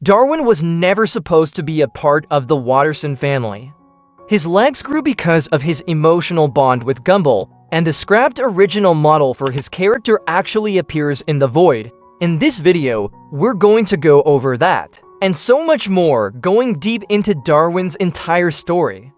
Darwin was never supposed to be a part of the Watterson family. His legs grew because of his emotional bond with Gumball, and the scrapped original model for his character actually appears in the void. In this video, we're going to go over that, and so much more, going deep into Darwin's entire story.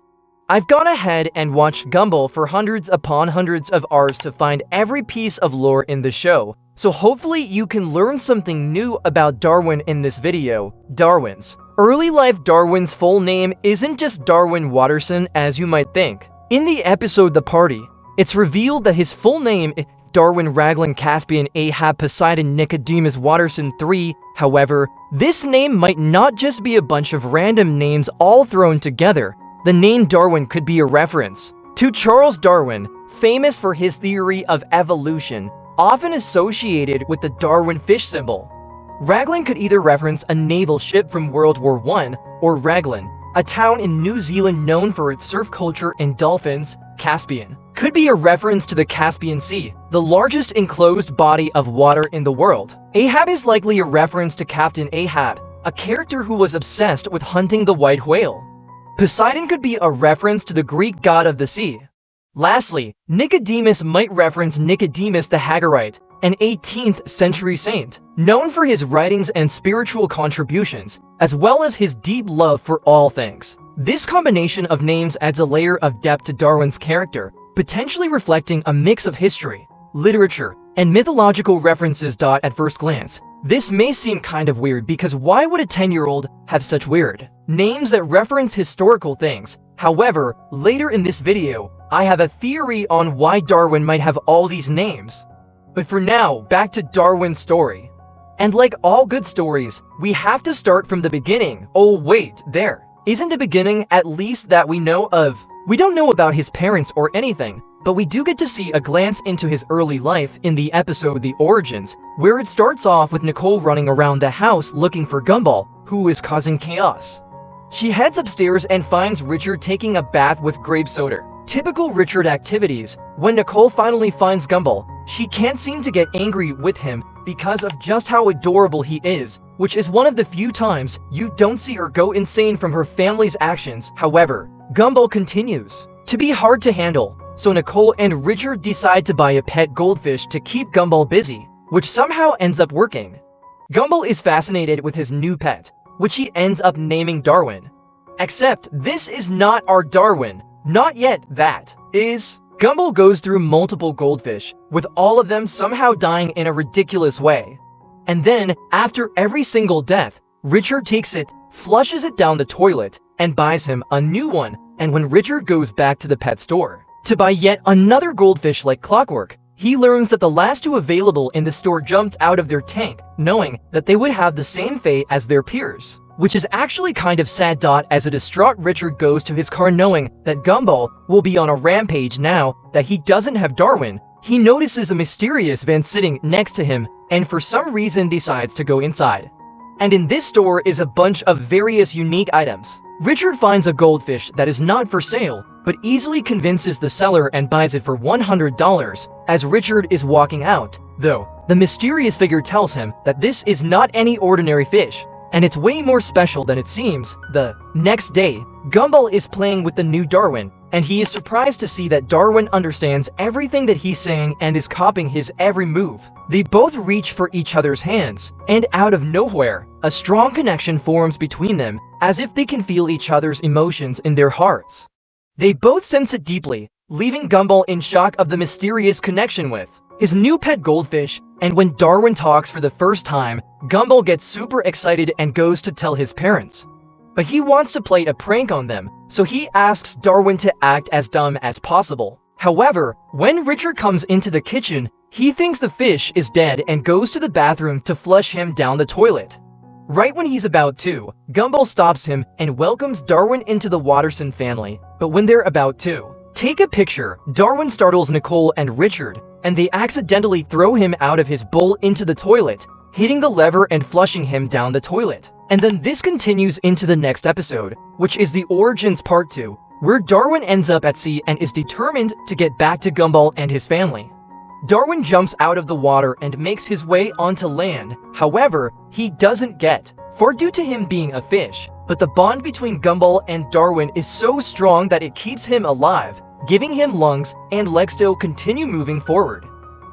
I've gone ahead and watched Gumball for hundreds upon hundreds of hours to find every piece of lore in the show, so hopefully you can learn something new about Darwin in this video. Darwin's early life. Darwin's full name isn't just Darwin Watterson as you might think. In the episode The Party, it's revealed that his full name is Darwin Raglan Caspian Ahab Poseidon Nicodemus Watterson III. However, this name might not just be a bunch of random names all thrown together. The name Darwin could be a reference to Charles Darwin, famous for his theory of evolution, often associated with the Darwin fish symbol. Raglan could either reference a naval ship from World War I, or Raglan, a town in New Zealand known for its surf culture and dolphins. Caspian could be a reference to the Caspian Sea, the largest enclosed body of water in the world. Ahab is likely a reference to Captain Ahab, a character who was obsessed with hunting the white whale. Poseidon could be a reference to the Greek god of the sea. Lastly, Nicodemus might reference Nicodemus the Haggarite, an 18th century saint, known for his writings and spiritual contributions, as well as his deep love for all things. This combination of names adds a layer of depth to Darwin's character, potentially reflecting a mix of history, literature, and mythological references. At first glance, this may seem kind of weird because why would a 10-year-old have such weird names that reference historical things? However, later in this video, I have a theory on why Darwin might have all these names. But for now, back to Darwin's story. And like all good stories, we have to start from the beginning. Oh wait, there isn't a beginning, at least that we know of. We don't know about his parents or anything, but we do get to see a glance into his early life in the episode The Origins, where it starts off with Nicole running around the house looking for Gumball, who is causing chaos. She heads upstairs and finds Richard taking a bath with grape soda. Typical Richard activities. When Nicole finally finds Gumball, she can't seem to get angry with him because of just how adorable he is, which is one of the few times you don't see her go insane from her family's actions. However, Gumball continues to be hard to handle, so Nicole and Richard decide to buy a pet goldfish to keep Gumball busy, which somehow ends up working. Gumball is fascinated with his new pet, which he ends up naming Darwin. Except this is not our Darwin. Not yet, that is. Gumball goes through multiple goldfish, with all of them somehow dying in a ridiculous way. And then, after every single death, Richard takes it, flushes it down the toilet, and buys him a new one. And when Richard goes back to the pet store to buy yet another goldfish like clockwork, he learns that the last two available in the store jumped out of their tank, knowing that they would have the same fate as their peers. Which is actually kind of sad. As a distraught Richard goes to his car knowing that Gumball will be on a rampage now that he doesn't have Darwin, he notices a mysterious van sitting next to him and for some reason decides to go inside. And in this store is a bunch of various unique items. Richard finds a goldfish that is not for sale, but easily convinces the seller and buys it for $100. As Richard is walking out, though, the mysterious figure tells him that this is not any ordinary fish, and it's way more special than it seems. The next day, Gumball is playing with the new Darwin, and he is surprised to see that Darwin understands everything that he's saying and is copying his every move. They both reach for each other's hands, and out of nowhere, a strong connection forms between them, as if they can feel each other's emotions in their hearts. They both sense it deeply, leaving Gumball in shock of the mysterious connection with his new pet goldfish. And when Darwin talks for the first time, Gumball gets super excited and goes to tell his parents. But he wants to play a prank on them, so he asks Darwin to act as dumb as possible. However, when Richard comes into the kitchen, he thinks the fish is dead and goes to the bathroom to flush him down the toilet. Right when he's about to, Gumball stops him and welcomes Darwin into the Watterson family. But when they're about to take a picture, Darwin startles Nicole and Richard, and they accidentally throw him out of his bowl into the toilet, hitting the lever and flushing him down the toilet. And then this continues into the next episode, which is The Origins Part 2, where Darwin ends up at sea and is determined to get back to Gumball and his family. Darwin jumps out of the water and makes his way onto land. However, he doesn't get far due to him being a fish, but the bond between Gumball and Darwin is so strong that it keeps him alive, giving him lungs and legs to continue moving forward.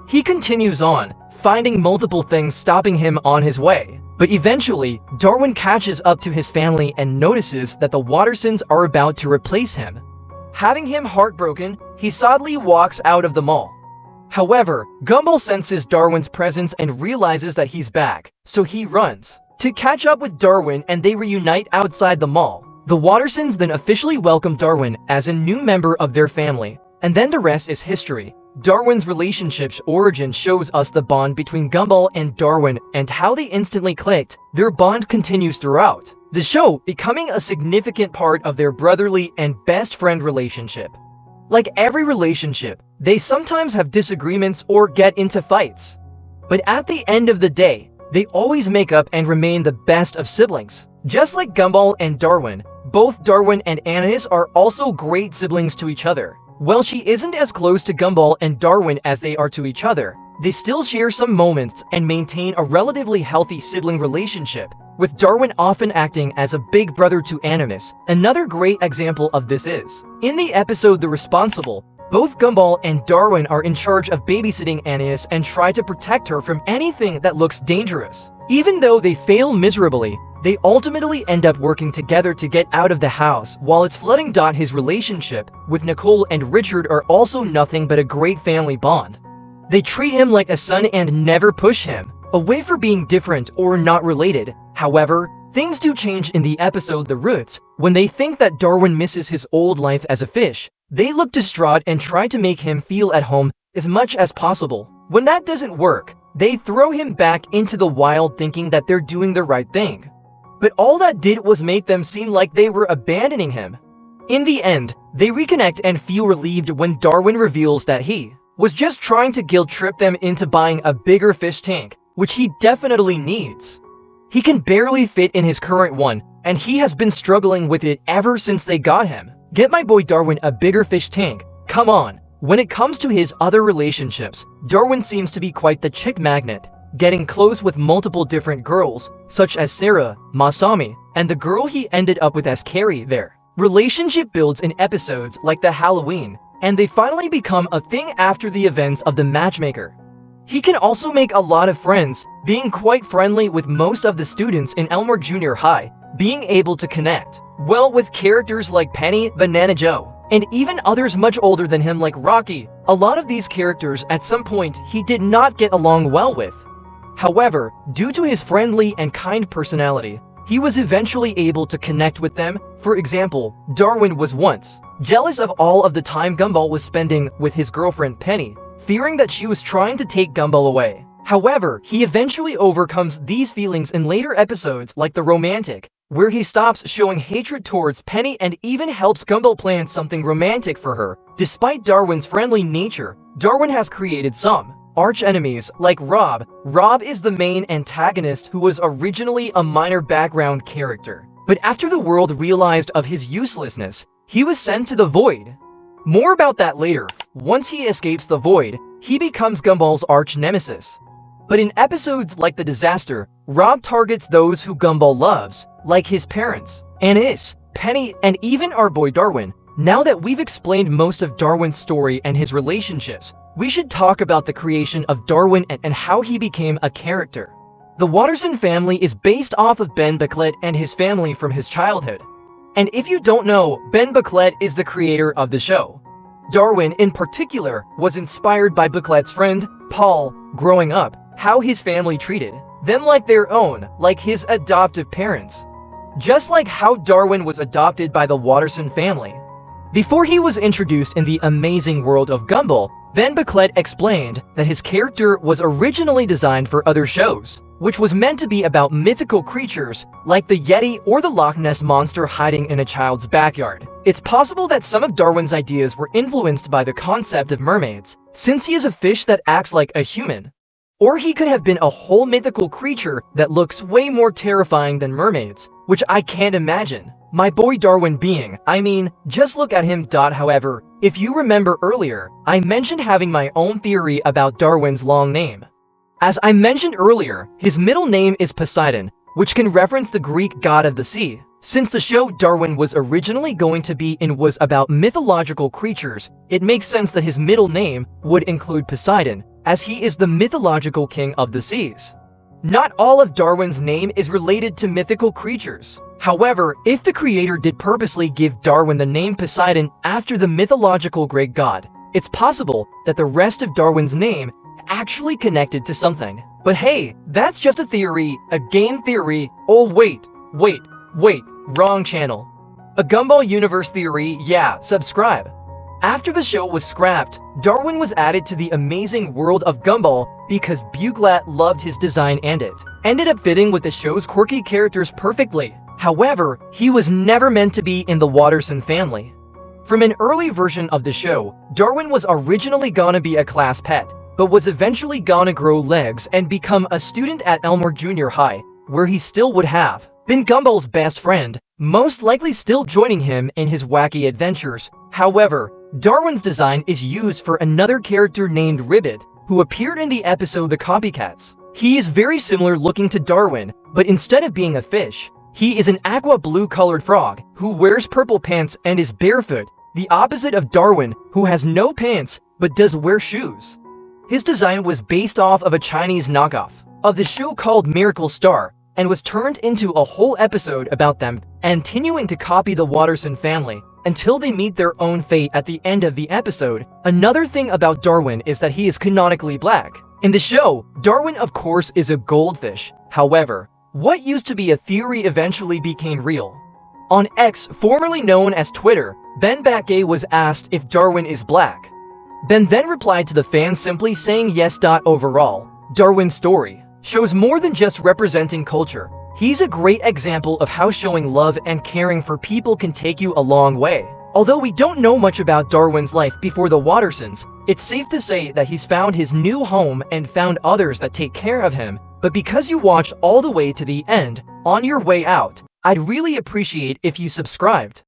He continues on, finding multiple things stopping him on his way. But eventually, Darwin catches up to his family and notices that the Wattersons are about to replace him. Having him heartbroken, he sadly walks out of the mall. However, Gumball senses Darwin's presence and realizes that he's back, so he runs to catch up with Darwin and they reunite outside the mall. The Wattersons then officially welcome Darwin as a new member of their family, and then the rest is history. Darwin's relationship's origin shows us the bond between Gumball and Darwin and how they instantly clicked. Their bond continues throughout the show, becoming a significant part of their brotherly and best friend relationship. Like every relationship, they sometimes have disagreements or get into fights. But at the end of the day, they always make up and remain the best of siblings. Just like Gumball and Darwin, both Darwin and Anaïs are also great siblings to each other. While she isn't as close to Gumball and Darwin as they are to each other, they still share some moments and maintain a relatively healthy sibling relationship, with Darwin often acting as a big brother to Anaïs. Another great example of this is in the episode The Responsible. Both Gumball and Darwin are in charge of babysitting Anaïs and try to protect her from anything that looks dangerous. Even though they fail miserably, they ultimately end up working together to get out of the house while it's flooding. His relationship with Nicole and Richard are also nothing but a great family bond. They treat him like a son and never push him away for being different or not related. However, things do change in the episode The Roots. When they think that Darwin misses his old life as a fish, they look distraught and try to make him feel at home as much as possible. When that doesn't work, they throw him back into the wild thinking that they're doing the right thing. But all that did was make them seem like they were abandoning him. In the end, they reconnect and feel relieved when Darwin reveals that he was just trying to guilt trip them into buying a bigger fish tank, which he definitely needs. He can barely fit in his current one, and he has been struggling with it ever since they got him. Get my boy Darwin a bigger fish tank, come on. When it comes to his other relationships, Darwin seems to be quite the chick magnet, getting close with multiple different girls, such as Sarah, Masami, and the girl he ended up with as Carrie. Their relationship builds in episodes like the Halloween, and they finally become a thing after the events of the Matchmaker. He can also make a lot of friends, being quite friendly with most of the students in Elmore Junior High, being able to connect well with characters like Penny, Banana Joe, and even others much older than him like Rocky. A lot of these characters at some point he did not get along well with. However, due to his friendly and kind personality, he was eventually able to connect with them. For example, Darwin was once jealous of all of the time Gumball was spending with his girlfriend Penny, fearing that she was trying to take Gumball away. However, he eventually overcomes these feelings in later episodes like The Romantic, where he stops showing hatred towards Penny and even helps Gumball plan something romantic for her. Despite Darwin's friendly nature, Darwin has created some arch enemies like Rob. Rob is the main antagonist who was originally a minor background character, but after the world realized of his uselessness, he was sent to the Void. More about that later. Once he escapes the Void, he becomes Gumball's arch nemesis. But in episodes like The Disaster, Rob targets those who Gumball loves, like his parents, Anaïs, Penny, and even our boy Darwin. Now that we've explained most of Darwin's story and his relationships, we should talk about the creation of Darwin and how he became a character. The Watterson family is based off of Ben Bucklett and his family from his childhood. And if you don't know, Ben Bucklett is the creator of the show. Darwin, in particular, was inspired by Bucklett's friend, Paul, growing up, how his family treated them like their own, like his adoptive parents. Just like how Darwin was adopted by the Watterson family. Before he was introduced in the amazing world of Gumball, Ben Bucklett explained that his character was originally designed for other shows, which was meant to be about mythical creatures like the Yeti or the Loch Ness Monster hiding in a child's backyard. It's possible that some of Darwin's ideas were influenced by the concept of mermaids, since he is a fish that acts like a human. Or he could have been a whole mythical creature that looks way more terrifying than mermaids, which I can't imagine my boy Darwin being. I mean, just look at him. However, if you remember earlier, I mentioned having my own theory about Darwin's long name. As I mentioned earlier, his middle name is Poseidon, which can reference the Greek god of the sea. Since the show Darwin was originally going to be in was about mythological creatures, it makes sense that his middle name would include Poseidon, as he is the mythological king of the seas. Not all of Darwin's name is related to mythical creatures. However, if the creator did purposely give Darwin the name Poseidon after the mythological Greek god, it's possible that the rest of Darwin's name actually connected to something. But hey, that's just a theory, a game theory. Oh wait, wrong channel. A Gumball universe theory, yeah, subscribe. After the show was scrapped, Darwin was added to the amazing world of Gumball because Buglat loved his design and it ended up fitting with the show's quirky characters perfectly. However, he was never meant to be in the Watterson family. From an early version of the show, Darwin was originally gonna be a class pet, but was eventually gonna grow legs and become a student at Elmore Junior High, where he still would have been Gumball's best friend, most likely still joining him in his wacky adventures. However, Darwin's design is used for another character named Ribbit, who appeared in the episode The Copycats. He is very similar looking to Darwin, but instead of being a fish, he is an aqua blue colored frog who wears purple pants and is barefoot, the opposite of Darwin, who has no pants but does wear shoes. His design was based off of a Chinese knockoff of the show called Miracle Star, and was turned into a whole episode about them continuing to copy the Watterson family until they meet their own fate at the end of the episode. Another thing about Darwin is that he is canonically black. In the show, Darwin of course is a goldfish. However, what used to be a theory eventually became real. On X, formerly known as Twitter, Ben Backgay was asked if Darwin is black. Ben then replied to the fans simply saying yes. Overall, Darwin's story shows more than just representing culture. He's a great example of how showing love and caring for people can take you a long way. Although we don't know much about Darwin's life before the Wattersons, it's safe to say that he's found his new home and found others that take care of him. But because you watched all the way to the end, on your way out, I'd really appreciate if you subscribed.